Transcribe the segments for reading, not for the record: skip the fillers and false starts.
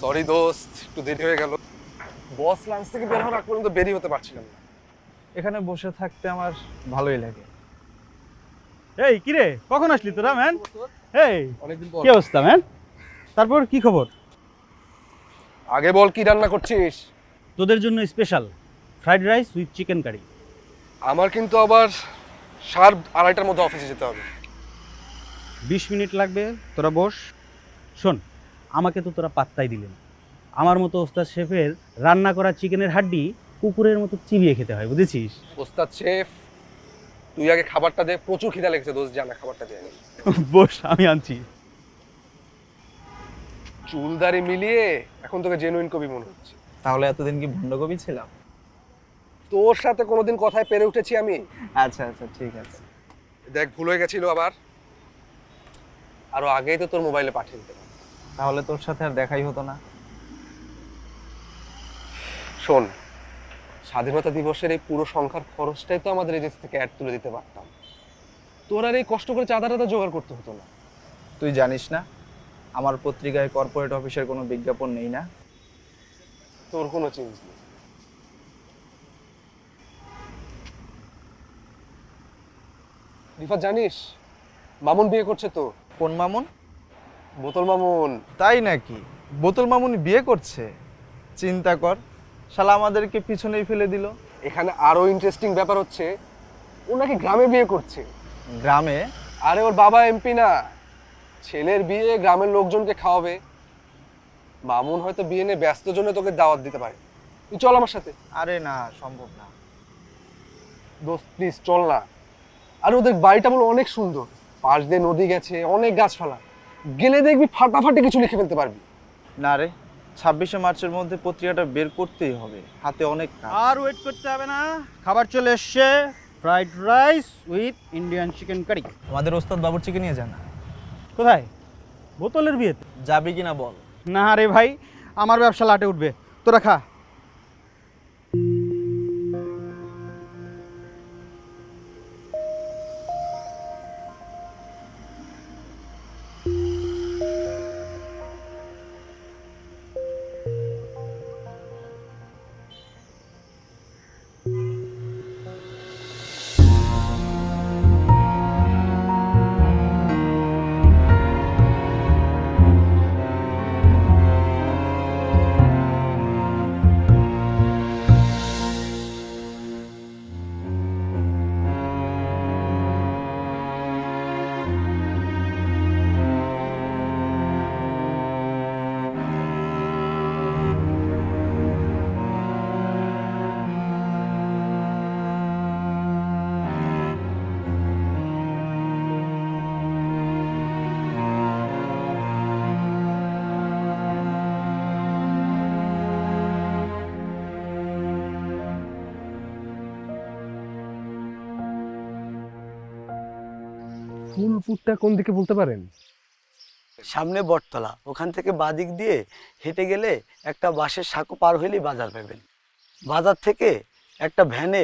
Sorry দোস্ত, একটু দেরি হয়ে গেল। বস লাঞ্চ থেকে বের হওয়ার আগ পর্যন্ত বেরিয়ে হতে পারছিলাম না। এখানে বসে থাকতে আমার ভালোই লাগে। এই কিরে, কখন আসলি তোরা ম্যান? এই অনেকদিন পর। কি অবস্থা ম্যান? তারপর কি খবর? আগে বল, কি রান্না করছিস? তোদের জন্য special fried rice with chicken curry. আমার কিন্তু আবার 2:30টার মধ্যে অফিসে যেতে হবে। 20 মিনিট লাগবে, তোরা বস। শোন, আমাকে তো তোরা পাত্তাই দিলেন। আমার মতো ওস্তাদ শেফের রান্না করা চিকেনের হাড্ডি কুকুরের মতো চিবিয়ে খেতে হয়, বুঝেছিস? ওস্তাদ শেফ, তুই আগে খাবারটা দে, প্রচুর খিদা লেগেছে দোস্ত, জানা খাবারটা দিয়ে নে। বস, আমি আনছি। চুলদারি মিলিয়ে এখন তোকে জেনুইন কবি মনে হচ্ছে। তাহলে এতদিন কি ভণ্ডকবি ছিলাম? তোর সাথে কোনোদিন কথায় পেরে উঠেছি আমি? আচ্ছা আচ্ছা, ঠিক আছে। দেখ, ভুল হয়ে গেছিল আবার। আরো আগেই তো তোর মোবাইলে পাঠিয়ে দিতে পারতাম। তাহলে তোর সাথে আর দেখাই হতো না। শোন, স্বাধীনতা দিবসের এই পুরো সংখ্যার খরচটাই তো আমাদের এজেন্সি থেকে অ্যাড তুলে দিতে পারতাম। তোর আর এই কষ্ট করে চাঁদা টাদা জোগাড় করতে হতো না। তুই জানিস না আমার পত্রিকায় কর্পোরেট অফিসের কোনো বিজ্ঞাপন নেই না? তোর কোনো চেঞ্জ নেই। রিফাত, জানিস মামুন বিয়ে করছে তো? কোন মামুন? বোতল মামুন। তাই নাকি? বোতল মামুনি বিয়ে করছে? চিন্তা কর, শালা আমাদেরকে পিছনেই ফেলে দিল। এখানে আরো ইন্টারেস্টিং ব্যাপার হচ্ছে, ও নাকি গ্রামে বিয়ে করছে। গ্রামে? আরে ওর বাবা এমপি না, ছেলের বিয়ে গ্রামের লোকজনকে খাওয়াবে। মামুন হয়তো বিয়ে নিয়ে ব্যস্ত জন্য তোকে দাওয়াত দিতে পারে। তুই চল আমার সাথে। আরে না, সম্ভব না। দোস্ত প্লিজ চল না। আর ওদের বাড়িটা বলে অনেক সুন্দর, পাশ দিয়ে নদী গেছে, অনেক গাছপালা। গেলে দেখবি ফাটাফাটি কিছু লিখে ফেলতে পারবি। না রে, 26শে মার্চের মধ্যে পত্রিকাটা বের করতেই হবে, হাতে অনেক কাজ। আর ওয়েট করতে হবে না, খাবার চলে এসছে। Fried rice with Indian chicken curry. আমাদের ওস্তাদ বাবুর্চিকে নিয়ে জানা। কোথায়? বোতলের বিয়েতে? যাবি কিনা বল? না রে ভাই, আমার ব্যবসা লাটে উঠবে, তোরা খা। ফুলপুরটা কোন দিকে বলতে পারেন? সামনে বটতলা, ওখান থেকে বাদিক দিয়ে হেঁটে গেলে একটা বাঁশের সাঁকো পার হইলেই বাজার পাবেন। বাজার থেকে একটা ভ্যানে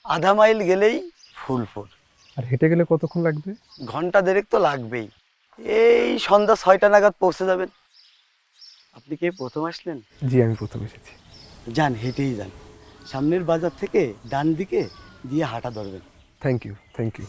আধা মাইল গেলেই ফুলপুর। আর হেঁটে গেলে কতক্ষণ লাগবে? ঘন্টা দেড়েক তো লাগবেই। এই সন্ধ্যা 6টা নাগাদ পৌঁছে যাবেন। আপনি কি প্রথম আসলেন? জি, আমি প্রথম এসেছি। যান, হেঁটেই যান। সামনের বাজার থেকে ডান দিকে দিয়ে হাঁটা ধরবেন। Thank you, thank you.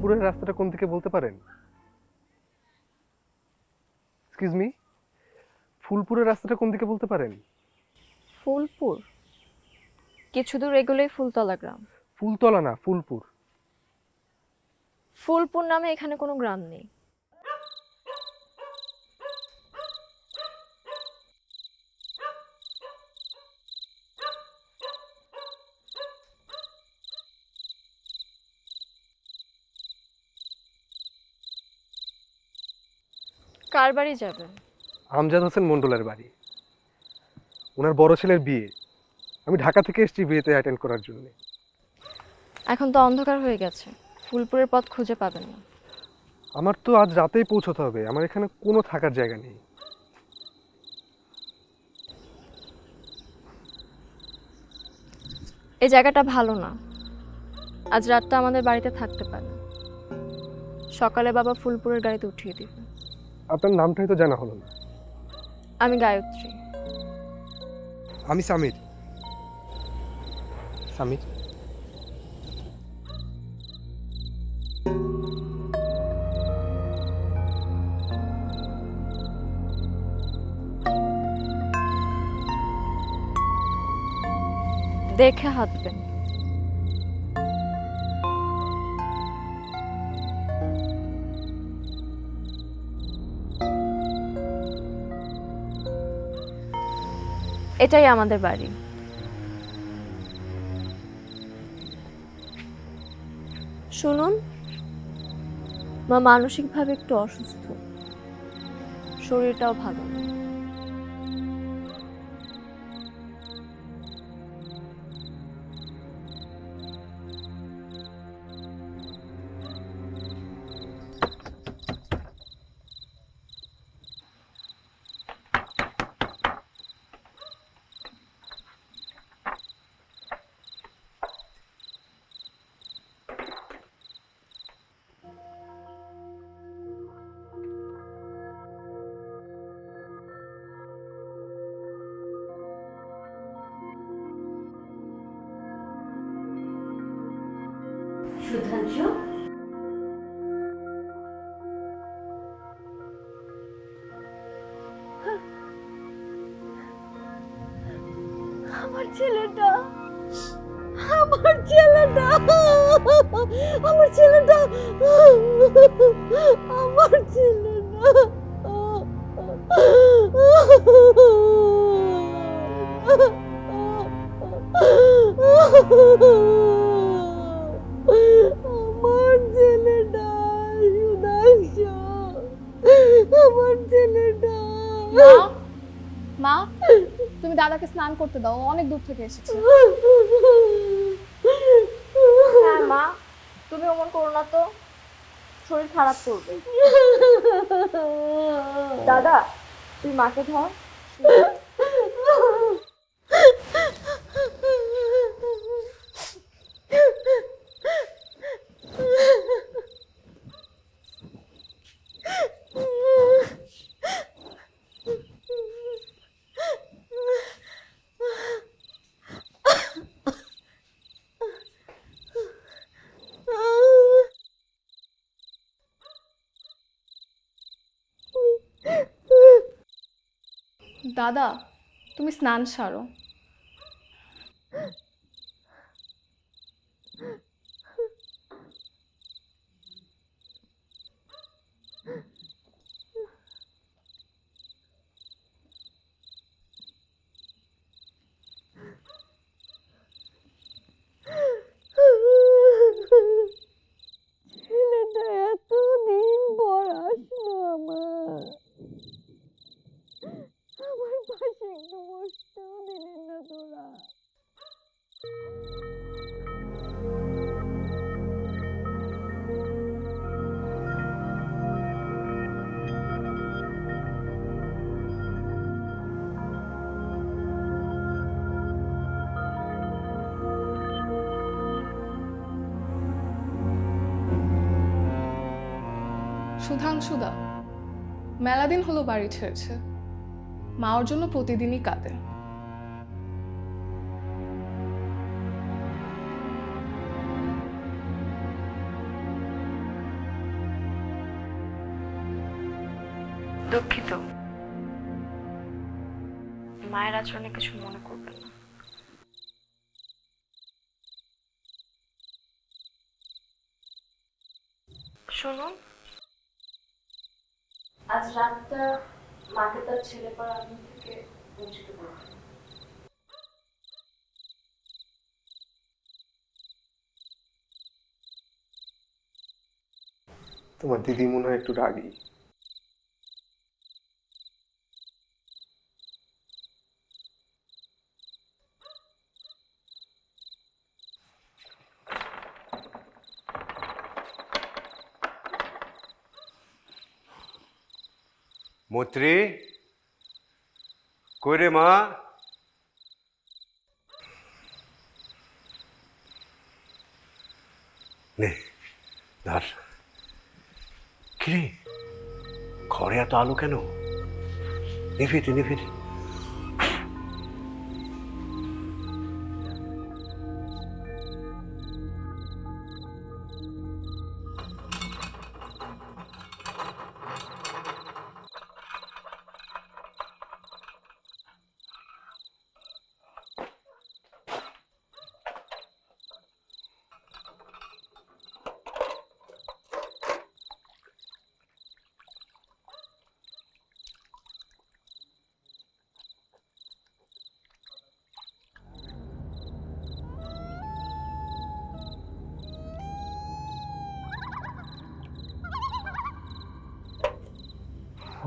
ফুলপুরের রাস্তাটা কোন দিকে বলতে পারেন? এক্সকিউজ মি, ফুলপুরের রাস্তাটা কোন দিকে বলতে পারেন? ফুলপুর কিছু দূর এগোলেই ফুলতলা গ্রাম। ফুলতলা না, ফুলপুর। ফুলপুর নামে এখানে কোনো গ্রাম নেই। কার বাড়ি যাবেন? আমজাদ হোসেন মণ্ডলের বাড়ি। ওনার বড় ছেলের বিয়ে। আমি ঢাকা থেকে এসেছি বিয়েতে অ্যাটেন্ড করার জন্য। এখন তো অন্ধকার হয়ে গেছে, ফুলপুরের পথ খুঁজে পাবেন না। আমার তো আজ রাতেই পৌঁছতে হবে, আমার এখানে কোনো থাকার জায়গা নেই। এই জায়গাটা ভালো না, আজ রাতটা আমাদের বাড়িতে থাকতে পারেন, সকালে বাবা ফুলপুরের গাড়িতে উঠিয়ে দিবে। আপনার নামটাই তো জানা হলো না। আমি গায়ত্রী। আমি সামির। সামির, দেখে হাঁটবেন। এটাই আমাদের বাড়ি। শুনুন, মা মানসিকভাবে একটু অসুস্থ, শরীরটাও ভালো না। সুধাংশু, আমার ছেলেটা, আমার ছেলেটা, আমার ছেলেটা, আমার ছেলেটা, আমার ছেলেটা, সুধাংশু, আমার ছেলেটা। মা, তুমি দাদাকে স্নান করতে দাও, ও অনেক দূর থেকে এসেছে। হ্যাঁ মা, তুমি অমন করো না তো, শরীর খারাপ করবে। দাদা, তুই মাকে ধর। দাদা, তুমি স্নান সারো। ছেলেটা এতদিন পর আসলো আমার পাশে, একটু বসতেও দিলেন না তোরা। সুধাংশুদা মেলাদিন হলো বাড়ি ছেড়েছে, মা ওর জন্য প্রতিদিনই কাঁদে। দুঃখিত। মায়ের আচরণে কিছু মনে করবেন না। শুনুন, আজ রাতটা মাকে তার ছেলে পর আগুন থেকে বঞ্চিত করবেন। তোমার দিদি মনে হয় একটু রাগী। মৈত্রী, কই রে মা? নে ধর। কিরে, ঘরে এত আলো কেন? নিভিতে নিভিতে।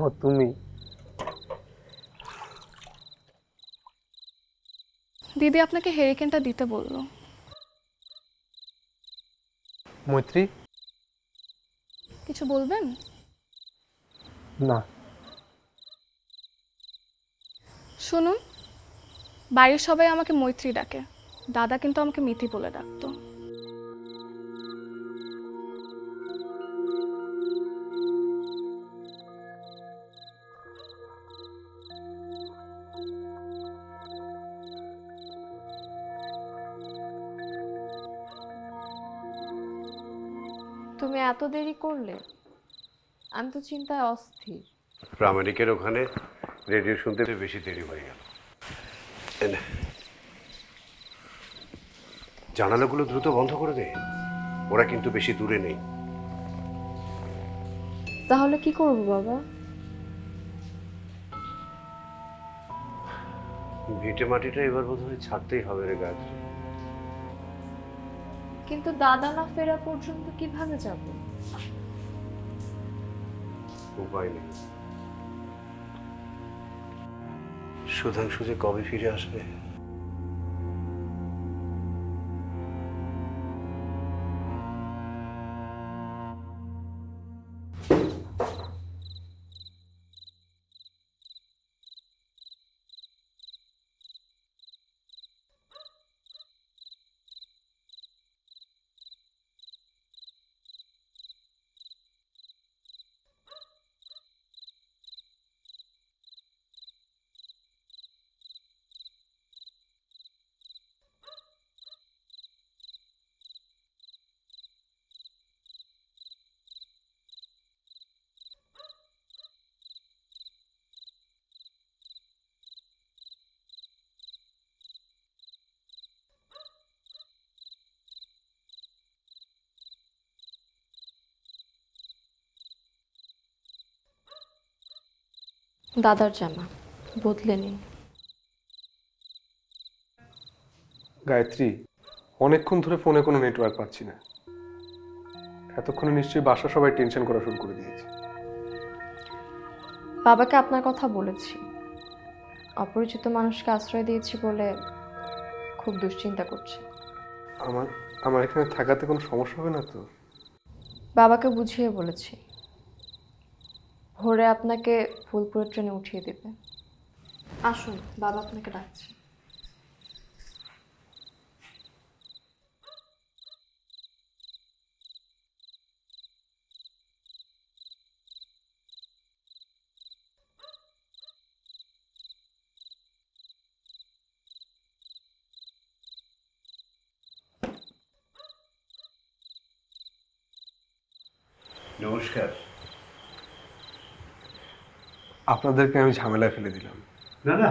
ও তুমি? দিদি আপনাকে হেরিকেনটা দিতে বললো। মৈত্রী? কিছু বলবেন? না। শুনুন, বাড়ির সবাই আমাকে মৈত্রী ডাকে, দাদা কিন্তু আমাকে মিতি বলে ডাকতো। তুমি এত দেরি করলে? আমি তো চিন্তায় অস্থির। প্রামাণিকের ওখানে রেডিও শুনতে বেশি দেরি হয়ে গেল। এনে, জানালাগুলো দ্রুত বন্ধ করে দে, ওরা কিন্তু বেশি দূরে নেই। তাহলে কি করব বাবা? ভিটে মাটিটা এবার বোধহয় ছাড়তেই হবে রে গায়ত্রী। কিন্তু দাদা না ফেরা পর্যন্ত কিভাবে যাব? উপায় নেই। সুধাংশু যে কবে ফিরে আসবে? দাদার জামা বদলে নিন। গায়ত্রী, অনেকক্ষণ ধরে ফোনে কোনো নেটওয়ার্ক পাচ্ছি না। এতক্ষণে নিশ্চয়ই বাসা সবাই টেনশন করা শুরু করে দিয়েছে। বাবাকে আপনার কথা বলেছি। অপরিচিত মানুষকে আশ্রয় দিয়েছি বলে খুব দুশ্চিন্তা করছে। আমার আমার এখানে থাকাতে কোনো সমস্যা হবে না তো? বাবাকে বুঝিয়ে বলেছি, ভোরে আপনাকে ফুলপুরের ট্রেনে উঠিয়ে দেবে। আসুন, বাবা আপনাকে ডাকছে। নমস্কার। আপনাদেরকে আমি ঝামেলায় ফেলে দিলাম। না না,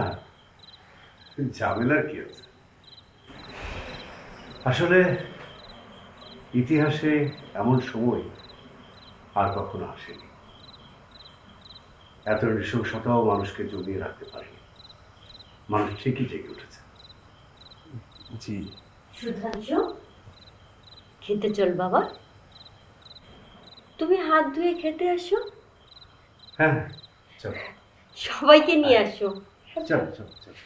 ঝামেলার কি আছে? আসলে ইতিহাসে এমন সময় আর কখনো আসেনি। এত নৃশংসতাও মানুষকে জমিয়ে রাখতে পারেনি। মানুষ ঠিকই জেগে উঠেছে। জি। সুধাংশু, খেতে চল বাবা। তুমি হাত ধুয়ে খেতে আসো, হ্যাঁ, চল সবাইকে নিয়ে আসো। চল চল চল।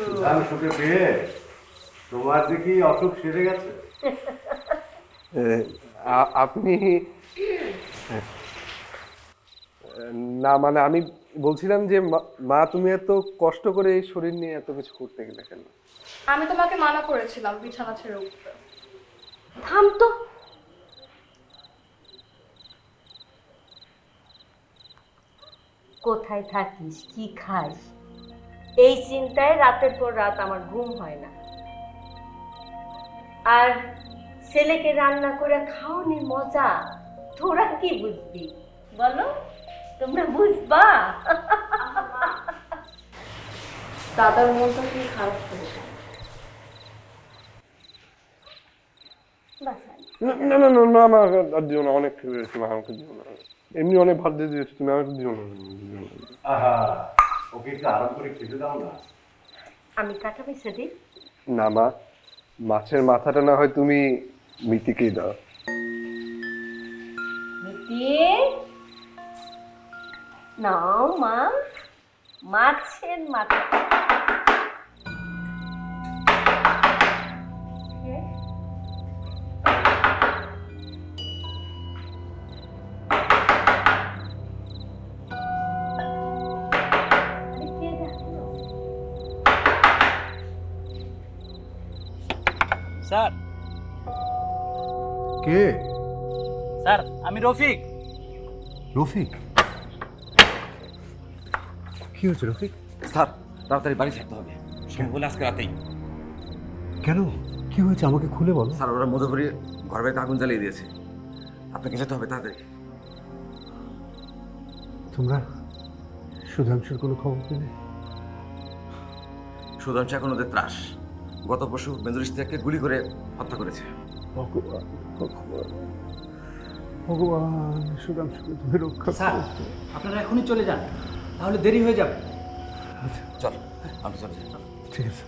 সুধাংশুকে পেয়ে তোমার দেখি অসুখ সেরে গেছে। আপনি না, মানে আমি বলছিলাম যে মা তুমি এত কষ্ট করে এই শরীর নিয়ে এত কিছু করতে গেলে কেন? আমি তোমাকে মানা করেছিলাম বিছানা ছেড়ে উঠতে। থাম তো। কোথায় থাকিস, কি খাস, এই চিন্তায় রাতের পর রাত আমার ঘুম হয় না। আর ছেলেকে রান্না করে খাওয়ানোর মজা তোরা কি বুঝবি বলো? তোমরা বুঝবা? দাদার মনটা কি খারাপ হয়েছে? না না না না না, আমার আর দিও না, অনেক খেয়ে ফেলেছি, আমাকে দিও না। এমনি অনেক ভাত দিয়ে দিয়েছি, তুমি আমাকে দিও না। আহা, ওকে একটু আরাম করে খেতে দাও না। আমি টাকা পয়সা দিই? না মা, মাছের মাথাটা না হয় তুমি মিতিকেই দাও। মিতি, নাও মা, মাছের মাথা। স্যার, কে? স্যার আমি রফিক। রফিক? কি হয়েছে রফিক? স্যার তাড়াতাড়ি বাড়ি ফিরতে হবে, সম্ভব হলে আজকে রাতেই। কেন, কি হয়েছে আমাকে খুলে বলো। স্যার ওরা মধুপুরি ঘর বাড়িতে আগুন জ্বালিয়ে দিয়েছে, আপনাকে যেতে হবে তাড়াতাড়ি। তোমরা সুধাংশুর কোনো খবর পেলে? সুধাংশু এখন ওদের ত্রাস। গত পরশু মেজর ইশতিয়াককে গুলি করে হত্যা করেছে। ভগবান ভগবান ভগবান, সুধাংশুকে তুমি রক্ষা করো। আপনারা এখনই চলে যান, তাহলে দেরি হয়ে যাবে। চল আমরা চলে যাই। ঠিক আছে।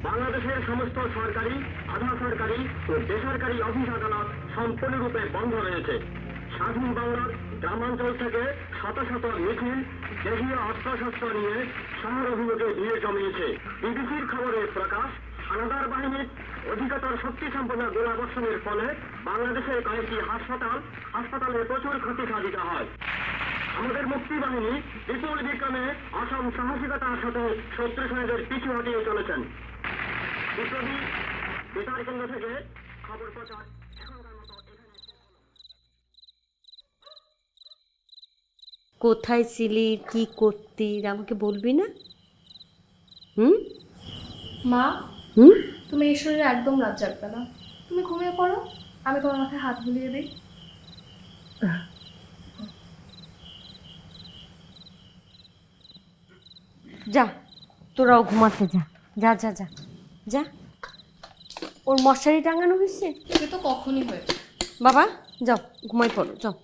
বাংলাদেশের সমস্ত সরকারি, আধা সরকারি ও বেসরকারি অফিস আদালত সম্পূর্ণরূপে বন্ধ রয়েছে। স্বাধীন বাংলার গ্রামাঞ্চল থেকে শত শত মিছিল দেশীয় অস্ত্রশস্ত্র নিয়ে শহর অভিমুখে ভিড় জমিয়েছে। বিবিসির খবরে প্রকাশ, হানাদার বাহিনীর অধিকতর শক্তি সম্পন্ন গোলাবর্ষণের ফলে বাংলাদেশের কয়েকটি হাসপাতালে প্রচুর ক্ষতি সাধিত হয়। আমাদের মুক্তি বাহিনী বিপুল বিক্রমে অসম সাহসিকতার সাথে শত্রু সৈন্যদের পিছু হটিয়ে চলেছেন। বিপ্লবী বেতার কেন্দ্র থেকে খবর প্রচার এখনকার মতো এখানে শেষ হলো। কোথায় ছিলি, কি করতি আমাকে বলবি না? মা, হুম তুমি এই শরীরে একদম রাত জাগবে না। তুমি ঘুমিয়ে পড়ো, আমি তোমার মাথায় হাত বুলিয়ে দিই। যা, তোরাও ঘুমাতে যা। যা যা যা যা। ওর মশারি টাঙানো হয়েছে? সে তো কখনই হয়েছে। বাবা যাও, ঘুমাই পড়ো, যাও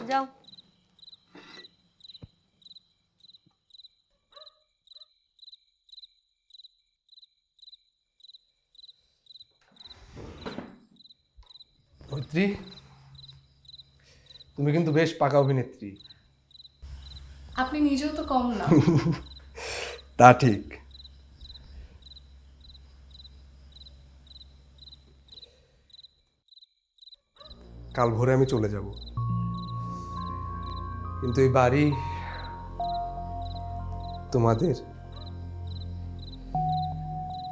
যাও। মৈত্রী, তুমি কিন্তু বেশ পাকা অভিনেত্রী। আপনি নিজেও তো কম না। তা ঠিক। কাল ভোরে আমি চলে যাব, কিন্তু এই বাড়ি তোমাদের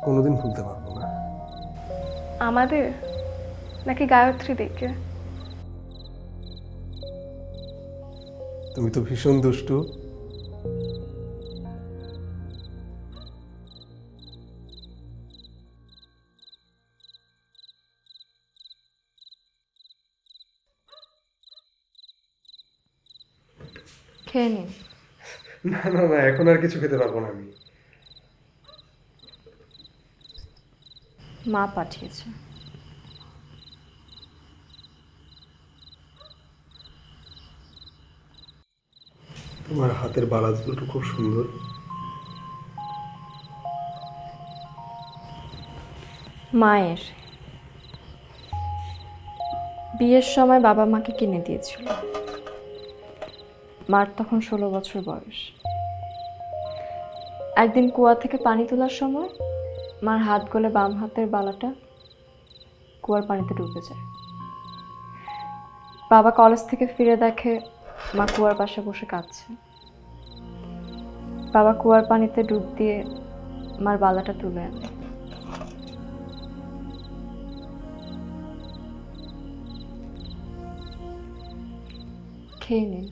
কোনোদিন ভুলতে পারবো না। আমাদের নাকি গায়ত্রী দেখে? তুমি তো ভীষণ দুষ্টু। খেয়ে নিন। না না না, এখন আর কিছু খেতে পারবো না আমি। মা পাঠিয়েছে। তোমার হাতের বালা দুটো খুব সুন্দর। মায়ের বিয়ের সময় বাবা মাকে কিনে দিয়েছিল। মার তখন 16 বছর বয়স। একদিন কুয়া থেকে পানি তোলার সময় মার হাত গলে বাম হাতের বালাটা কুয়ার পানিতে ডুবে যায়। বাবা কলেজ থেকে ফিরে দেখে মা কুয়ার পাশে বসে কাঁদছে। বাবা কুয়ার পানিতে ডুব দিয়ে মার বালাটা তুলে আনে। খেয়ে নিন।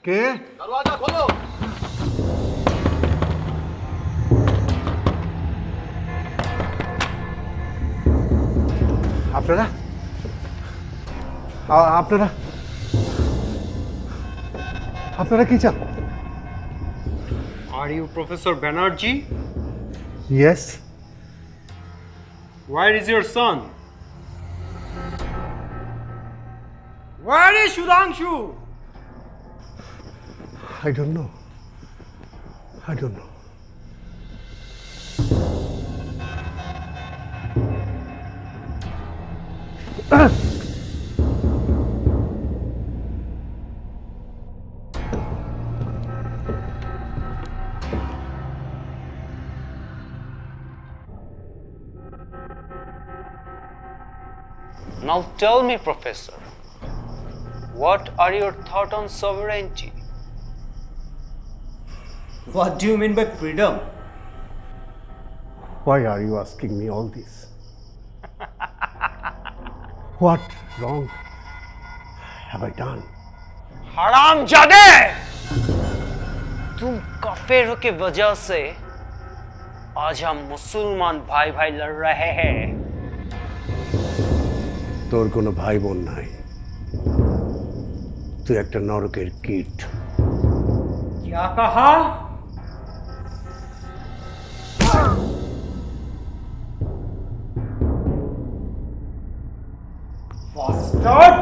কে? দরওয়াজা খোলো। আপনারা আপনারা আপনারা কি চান? Are you Professor Banerjee? Yes. Where is your son? Where is Sudhanshu? I don't know. I don't know. Now tell me, Professor, what are your thoughts on sovereignty? What do you mean by freedom? Why are you asking me all this? What wrong have I done? हरामजादे! तुम काफिरों की वजह से आज हम मुसलमान भाई भाई लड़ रहे हैं। তোর কোনো ভাই বোন নাই, তুই একটা নরকের কীট। क्या कहा? Bastard!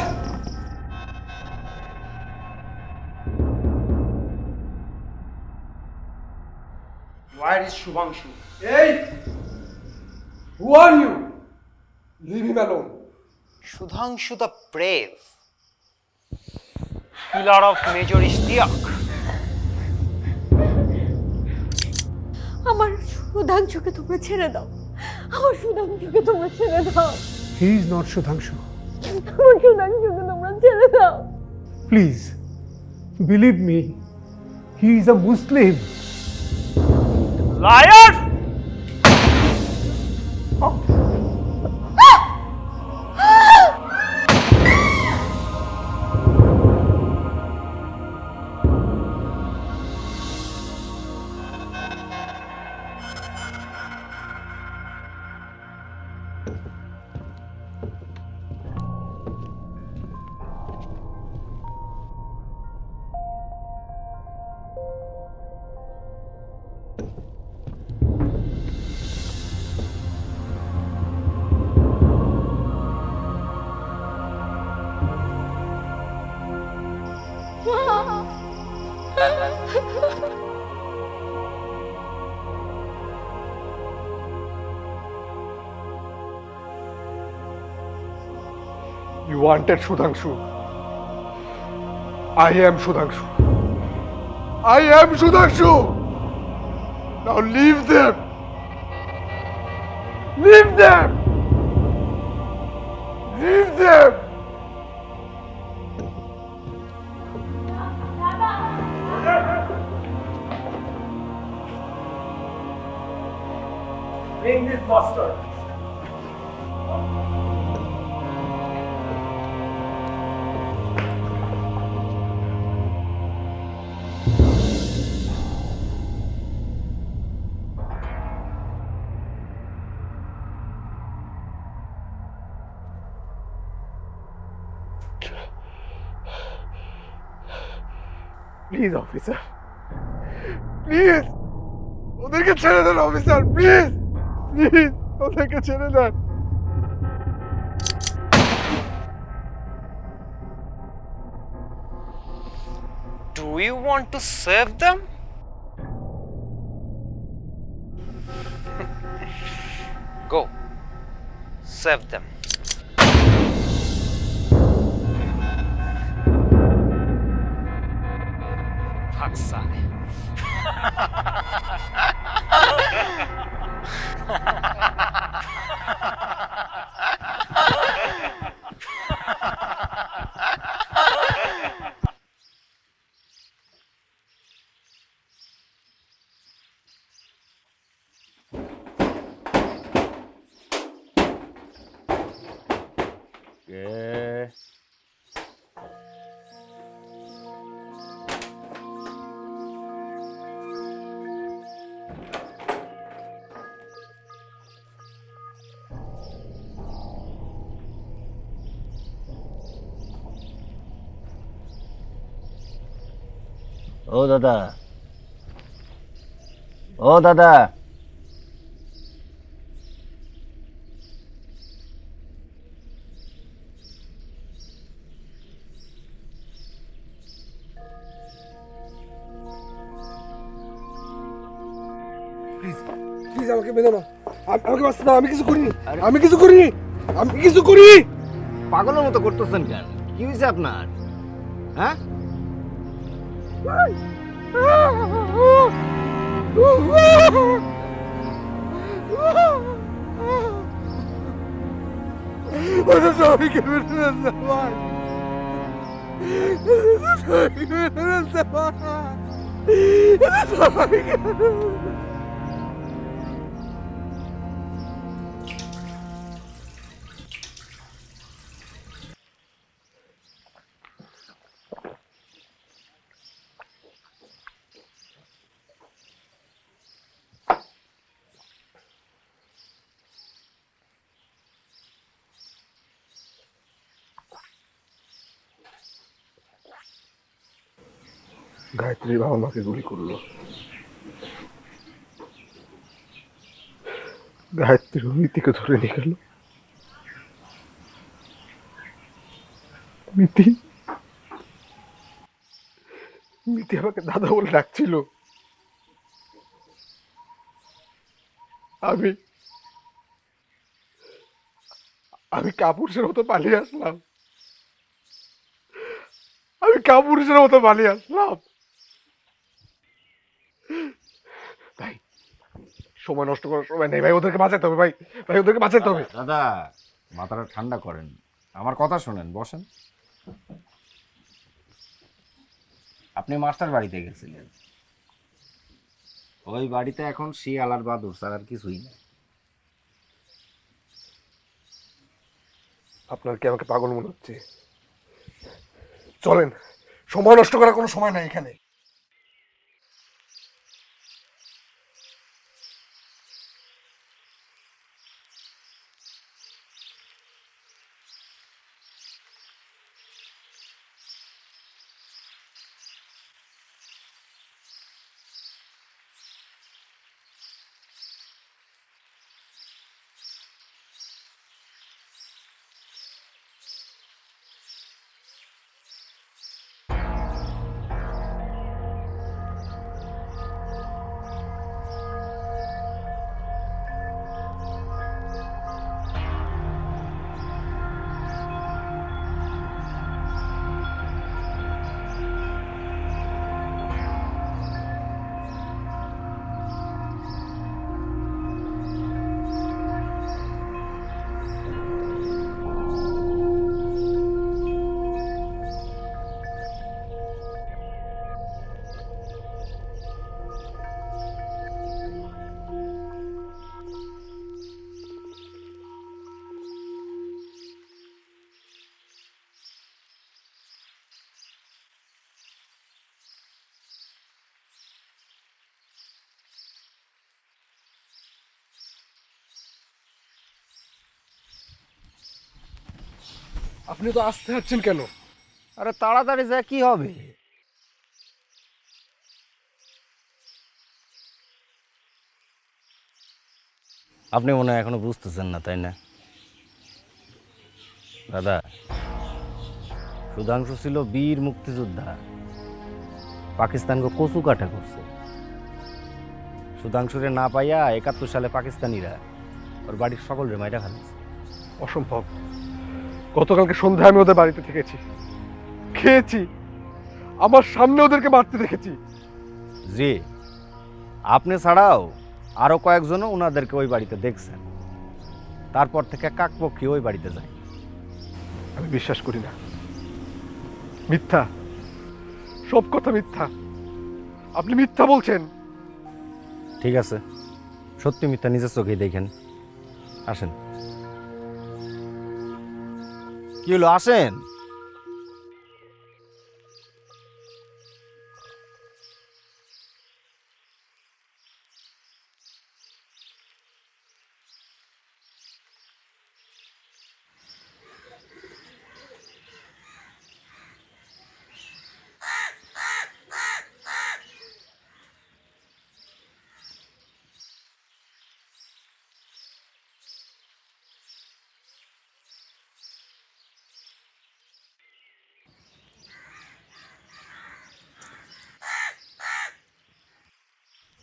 Where is Shubhanshu? Hey! Who are you? Leave him alone. Shudhanshu the brave, pillar of Major Ishtiaq. আমার সুধাংশুকে তোমরা ছেড়ে দাও, আমার সুধাংশুকে তোমরা ছেড়ে দাও, He is not Sudhanshu. আমার সুধাংশুকে তোমরা ছেড়ে দাও। Please, believe me. He is a Muslim. Liar! You wanted Sudhanshu. I am Sudhanshu. I am Sudhanshu. Now leave them. Leave them. Leave them. Bring this bastard. Please, officer. Please. ওদেরকে ছেড়ে দেন, officer. Please please ওদেরকে ছেড়ে দেন। Do you want to save them? Go. Save them. Fuck, Sally. ও দাদা, ও দাদা, please আমাকে বেঁধে নাও, আমাকে বাঁচতে দাও, আমি কিছু করিনি, আমি কিছু করিনি, আমি কিছু করিনি। পাগলের মতো করতেছেন কেন? কি হয়েছে আপনার? হ্যাঁ, গায়ত্রী বাবা মাকে গুলি করলো, গায়ত্রী মিতিকে ধরে নিয়ে গেল। মিতি মিতি আমাকে দাদা বলে ডাকছিল। আমি আমি কাপুরুষের মতো পালিয়ে আসলাম, আমি কাপুরুষের মতো পালিয়ে আসলাম। ভাই সময় নষ্ট করার সময় নেই ভাই, ওদেরকে বাঁচাতে হবে ভাই, ভাই ওদেরকে বাঁচাতে হবে। দাদা মাথাটা ঠান্ডা করেন, আমার কথা শোনেন, বসেন। আপনি মাস্টার বাড়িতে গেছিলেন, ওই বাড়িতে এখন শিয়াল আর বাদুর ছাড়া আর কিছুই না। আপনার কি আমাকে পাগল মনে হচ্ছে? চলেন, সময় নষ্ট করার কোনো সময় নাই এখানে। আপনি তো আসতে যাচ্ছেন কেন? আরে তাড়াতাড়ি যা, কি হবে? আপনি মনে হয় এখনো বুঝতেছেন না, তাই না দাদা? সুধাংশু ছিল বীর মুক্তিযোদ্ধা, পাকিস্তানকে কচু কাটা করছে। সুধাংশুরে না পাইয়া 71 সালে পাকিস্তানিরা ওর বাড়ির সকলরে মাইরা ফেলেছে। অসম্ভব, গতকালকে সন্ধ্যায় আমি ওদের বাড়িতে থেকেছি, খেয়েছি, আমার সামনে ওদেরকে মারতে দেখেছি। জি, আপনি ছাড়াও আরো কয়েকজনও ওনাদেরকে ওই বাড়িতে দেখছেন। তারপর থেকে কাকপক্ষী ওই বাড়িতে যায়। আমি বিশ্বাস করি না, মিথ্যা, সব কথা মিথ্যা, আপনি মিথ্যা বলছেন। ঠিক আছে, সত্যি মিথ্যা নিজের চোখেই দেখেন। আসেন। কি হলো, আসেন।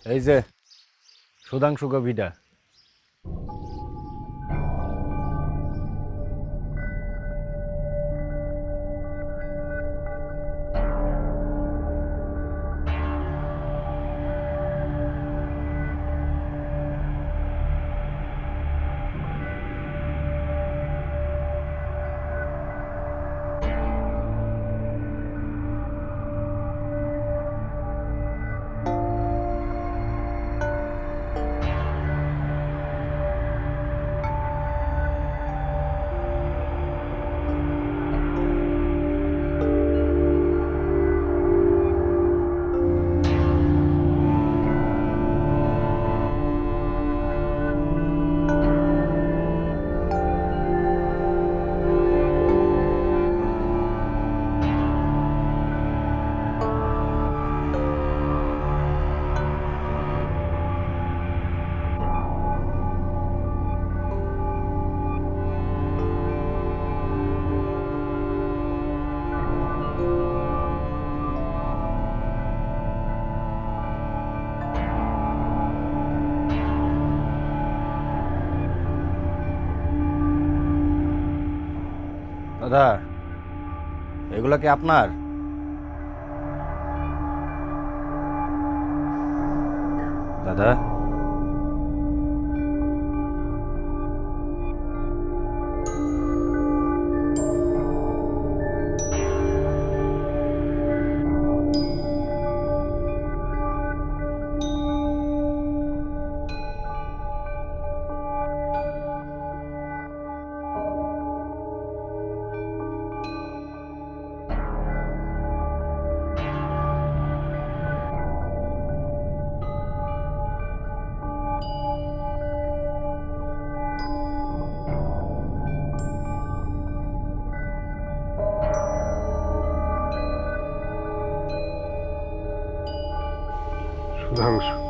এই যে সুধাংশু গভিটা। দাদা, এগুলো কি আপনার? দাদা, সুধাংশু।